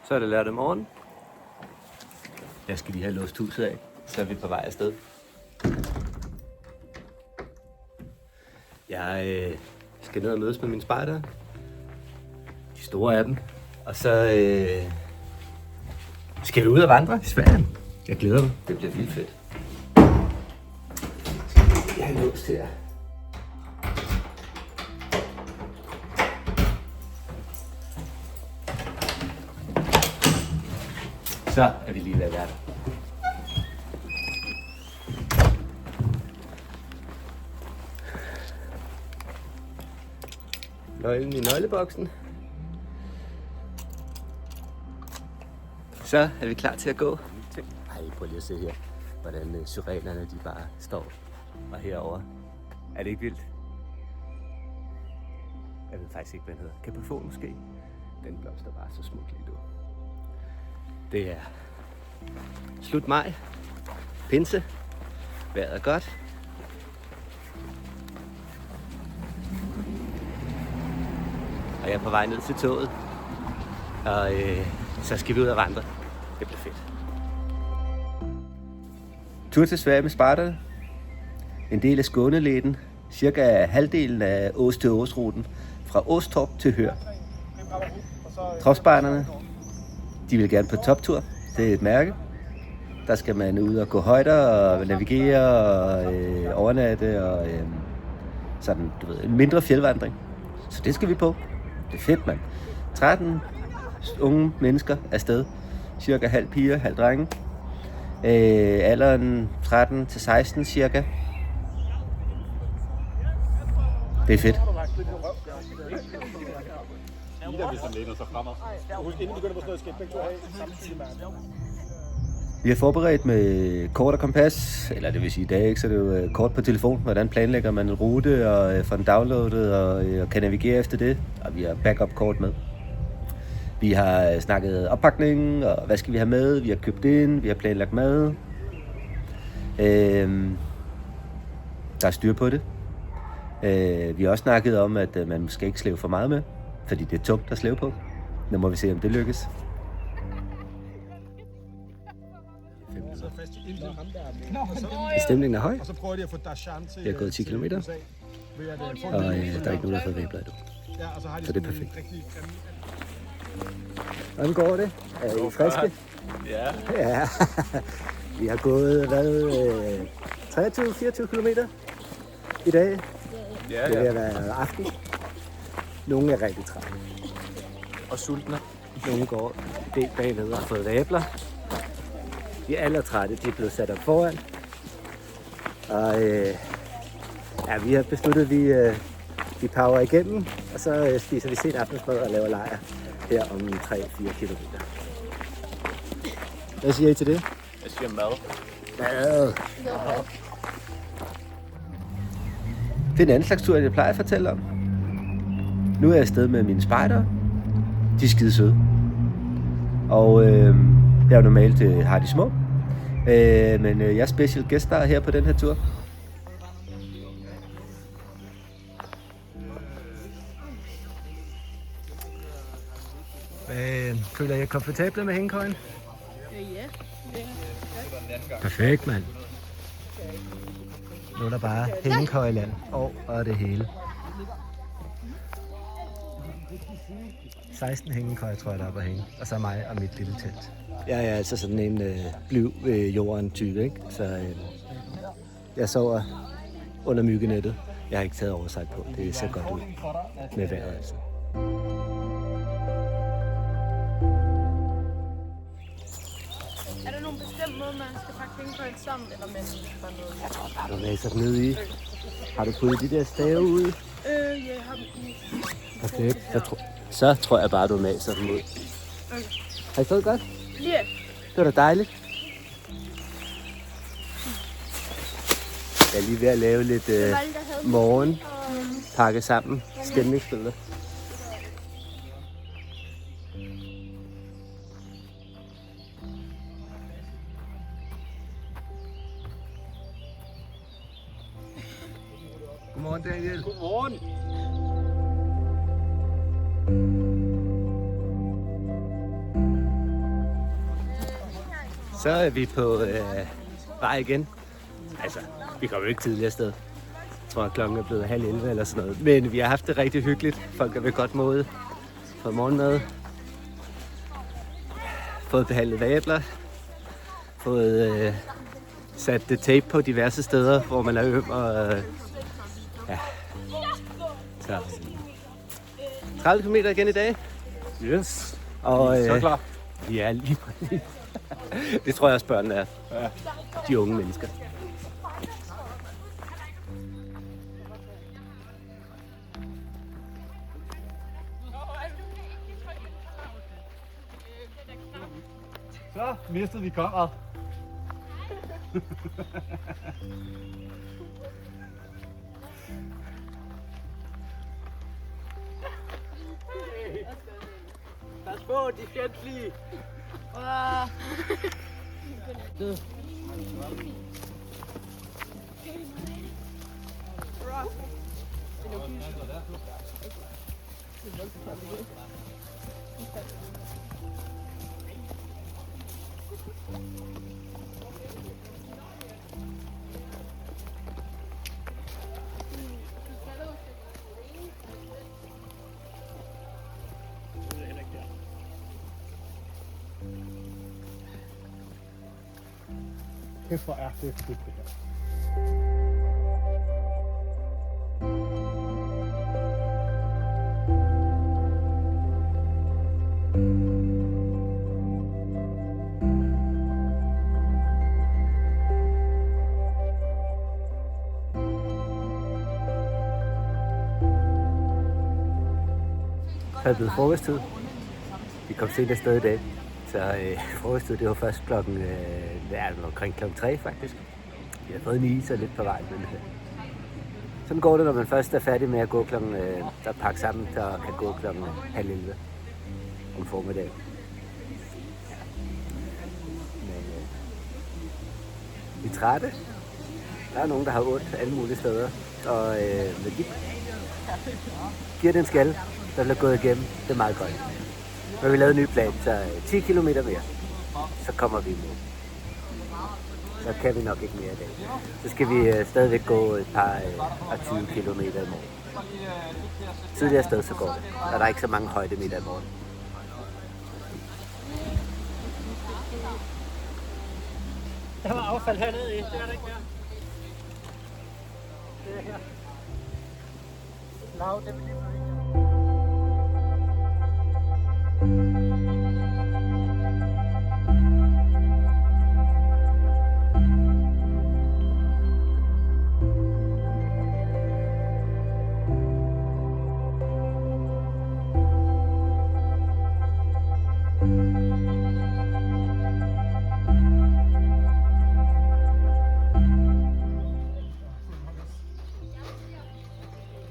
Så er det lørdag morgen. Jeg skal lige have låst huset af, så er vi på vej afsted. Jeg skal ned og mødes med mine spejdere. De store af dem. Og så skal vi ud og vandre i Sverige. Jeg glæder mig. Det bliver vildt fedt. Jeg har låst her. Så er vi lige ved at være der. Nøglen i nøgleboksen. Så er vi klar til at gå. Ej, prøv lige at se her, hvordan syrenerne de bare står. Og herover er det ikke vildt? Jeg ved faktisk ikke, hvad den hedder. Kapafon måske? Den blomster bare så smukt lige nu. Det er slut maj, pinse, vejret er godt. Og jeg er på vej ned til toget, og så skal vi ud og vandre. Det bliver fedt. Tur til Sverige med spejderne. En del af Skånelæten, cirka halvdelen af Ås til Ås-ruten, fra Åstorp til Hør. Tropspejderne, de vil gerne på toptur. Det er et mærke. Der skal man ud og gå højder og navigere og overnatte og sådan, du ved, en mindre fjeldvandring. Så det skal vi på. Det er fedt, mand. 13 unge mennesker afsted. Cirka halv piger, halv drenge. Alderen 13 til 16 cirka. Det er fedt. Vi har forberedt med kort og kompas, eller det vil sige i dag, ikke? Så det er jo kort på telefon. Hvordan planlægger man en rute og får den downloadet og kan navigere efter det. Og vi har backup-kort med. Vi har snakket oppakning, og hvad skal vi have med? Vi har købt ind, vi har planlagt mad. Der er styr på det. Vi har også snakket om, at man skal ikke slæve for meget med, fordi det er tungt at slæve på. Nu må vi se, om det lykkes. Stemningen er høj. Jeg har gået 10 km, og der er ikke nogen, der har fået væbler endnu. Så det er perfekt. Hvordan går det? Er I friske? Ja. Ja. Vi har gået 23-24 km i dag. Ja, Det vil være aften. Nogle er rigtig trætte. Og sultne. Nogle går ben bagved og har fået væbler. De allertrætte, de er blevet sat op foran. Og ja, vi har besluttet, at vi power igennem, og så spiser vi sent aftensmad og laver lejr her om 3-4 kilometer. Hvad siger I til det? Jeg siger mad. Mad! Det er en anden slags tur, end jeg plejer at fortælle om. Nu er jeg afsted med mine spejdere. De er skide søde. Og jeg er jo normalt har de små. Men jeg er special guest star her på den her tur. Føler jeg komfortabel med hængekøjen? Ja. Perfekt, mand. Nu er der bare hængekøjeland og det hele. 16 hængekøjer, tror jeg, der er på hænge. Og så mig og mit lille telt. Jeg er altså sådan en bliv jorden type, ikke? Så jeg sover under myggenettet. Jeg har ikke taget oversight på. Det ser godt ud med vejret, altså. Er der nogen bestemt måde, man skal pakke hængekøjen sammen, eller man bare noget? Jeg tror bare, du maser den ned i. Har du puttet de der stave ud? Jeg har dem i. Perfekt. Så tror jeg bare, du maser dem ud. Okay. Har I stået godt? Ja. Det var da dejligt. Jeg er lige ved at lave lidt morgen, pakke sammen, stemningsbilleder. Godmorgen, Daniel. Godmorgen. Så er vi på vej igen. Altså, vi kommer jo ikke tidligere sted. Jeg tror, at klokken er blevet 10:30 eller sådan noget. Men vi har haft det rigtig hyggeligt. Folk er ved godt måde. Fået morgenmad. Fået behandlet vabler. Fået sat det tape på diverse steder, hvor man er øm. Og, ja. Så 30 km igen i dag. Yes. Og, Så klar. Ja, lige præcis. Det tror jeg også børnene er. Ja. De unge mennesker. Så mistede vi Konrad. Pas på, de fjendtlige. Kæft, hvor er det fedt, det her. Det er blevet frokosttid. Vi kom sent afsted i dag, så frokosttid det var først omkring klokken 3 faktisk. Vi har fået en is og lidt på vej, men sådan går det, når man først er færdig med at gå der pakke sammen, der kan gå klokken 10:30 om formiddagen. Men vi er trætte. Der er nogen, der har ondt alle mulige steder, og men de giver den skal, der bliver gået igennem. Det er meget godt. Men vi lavede en ny plan, så 10 km mere, så kommer vi i mål. Så kan vi nok ikke mere i dag. Så skal vi stadigvæk gå et par 20 km i morgen. Tidligere sted så går det, og der er ikke så mange højdemeter i morgen. Der var affald hernede i, det er der ikke mere. Det er her. Lav, det vil lige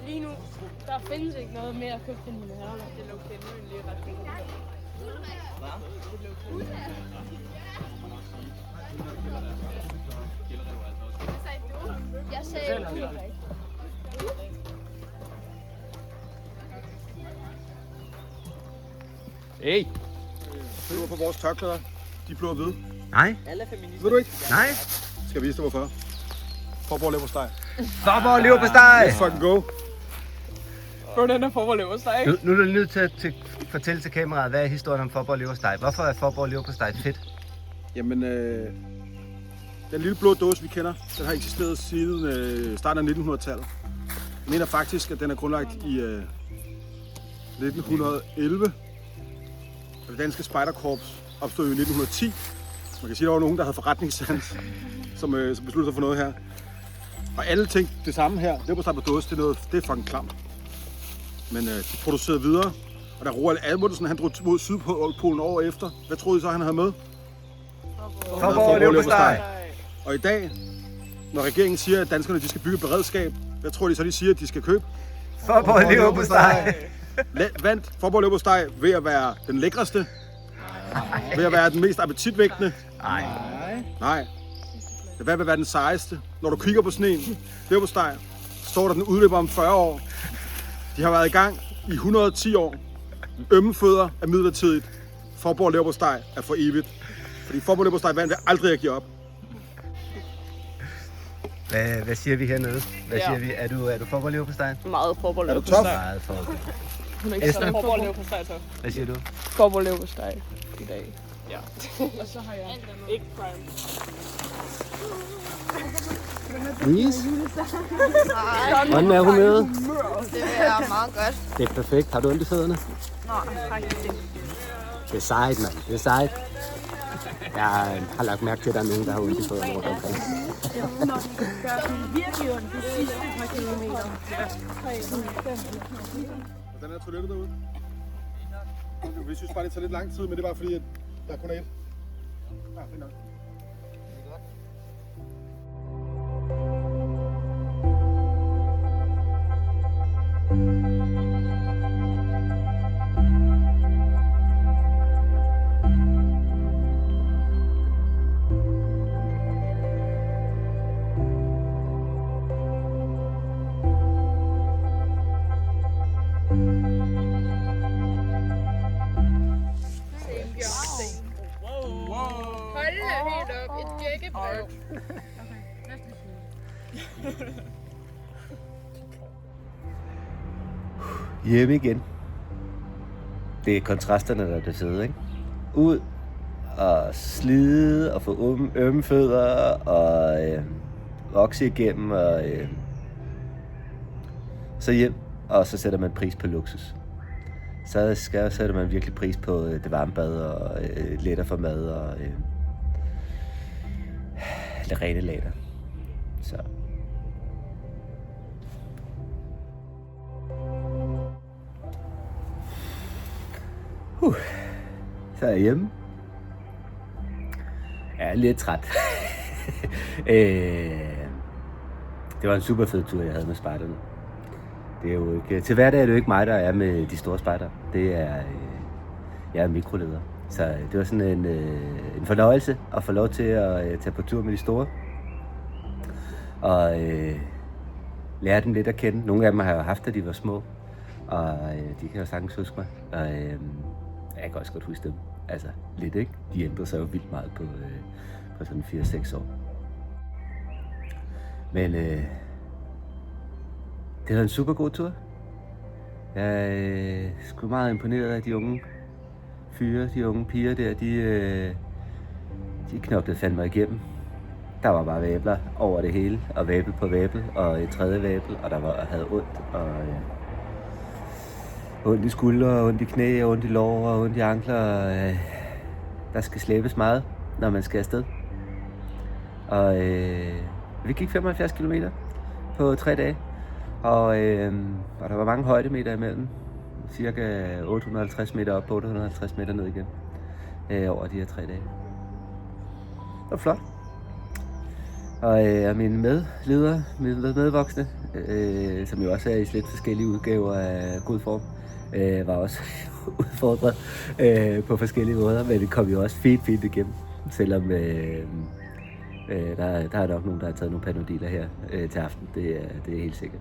Lige nu, der findes ikke noget mere at købe til mine herrer. Det lukker den lige ret fint. Jeg sagde Hey. Ved du, hvorfor vores tørklæder, de blå og hvide? Nej. Ved du ikke? Nej. Skal jeg vise dig, hvorfor? Forborg leverpostej. Forborg leverpostej! Let's fucking go. hvordan er Forborg leverpostej? Nu er du nødt til at fortælle til kameraet, hvad er historien om Forborg leverpostej? Hvorfor er Forborg leverpostej fedt? Jamen, den lille blå dåse, vi kender, den har eksisteret siden starten af 1900-tallet. Jeg mener faktisk, at den er grundlagt i 1911. Og det danske spejderkorps opstod i 1910. Man kan sige, at der var nogen, der havde forretningssans, som besluttede sig for noget her. Og alle ting, det samme her, leverpostej på dåse, det er fucking klamt. Men de producerede videre, og da Roald Amundsen han drog mod Sydpolen år efter, hvad troede I så, han havde med? Forborg leverpostej! Og i dag, når regeringen siger, at danskerne de skal bygge beredskab, hvad tror de så, de siger, at de skal købe? Forborg leverpostej! Vandt Forborg leverpostej ved at være den lækreste? Ved at være den mest appetitvækkende? Nej. Hvad vil være den sejeste? Når du kigger på sådan en leverpostej, står der den udløber om 40 år. De har været i gang i 110 år. Ømme fødder er midlertidigt. Forborg leverpostej er for evigt. Fordi formålet vand vil aldrig at give op. Hvad siger vi hernede? Hvad siger vi? Er du forbolever på stegen? Meget forbolever på top? steg. Meget forbolever. Hun er ikke Esther? så forbolever på steg, så. Hvad siger du? Forbolever på steg i dag. Ja. Og så har jeg ikke prime. Louise? Hvordan er humøret? Det er meget godt. Det er perfekt. Har du ondt i fødderne? Nej, faktisk ikke. Det er sejt, mand. Det er sejt. Jeg har lagt mærke til, at der er nogen, der har ondt i fødderne rundt omkring. Det gør virkelig ondt de sidste par kilometer. Hvordan er toilettet derude? Vi synes bare, det tager lidt lang tid, men det er bare fordi, at der kun er et. Ja, fint nok. Hold da helt op. Et gækkebrev. Hjemme igen. Det er kontrasterne, der er det fede, ikke? Ud og slide og få ømme fødder og vokse igennem og så hjem, og så sætter man pris på luksus. Så sætter man virkelig pris på det varme bad og letter for mad og rene later. Så. Så er jeg hjemme. Jeg er lidt træt. Det var en super fed tur, jeg havde med spejderne. Det er jo ikke, til hverdag er det jo ikke mig, der er med de store spejder. Det er, jeg er mikroleder. Så det var sådan en fornøjelse at få lov til at tage på tur med de store. Og lære dem lidt at kende. Nogle af dem har jeg jo haft, da de var små. Og de kan jo sagtens huske mig. Og jeg kan også godt huske dem. Altså lidt, ikke? De ændrer sig jo vildt meget på sådan 4-6 år. Men det var en super god tur. Jeg er sgu meget imponeret af de unge fyre, de unge piger der. De knoklede fandme igennem. Der var bare væbler over det hele, og væbel på væbel, og et tredje væbel, og havde ondt, og ondt i skuldre, ondt i knæ, ondt i lår, og ondt i ankler. Der skal slæbes meget, når man skal afsted. Og vi gik 75 km på 3 dage, og der var mange højdemeter imellem. Cirka 850 meter op, 850 meter ned igen over de her 3 dage. Det var flot. Og mine medledere, mine medvoksne, som jo også er i lidt forskellige udgaver af god form, var også udfordret på forskellige måder, men det kom jo også fint igennem, selvom der er nok nogen, der har taget nogle Panodiler her til aften, det er helt sikkert.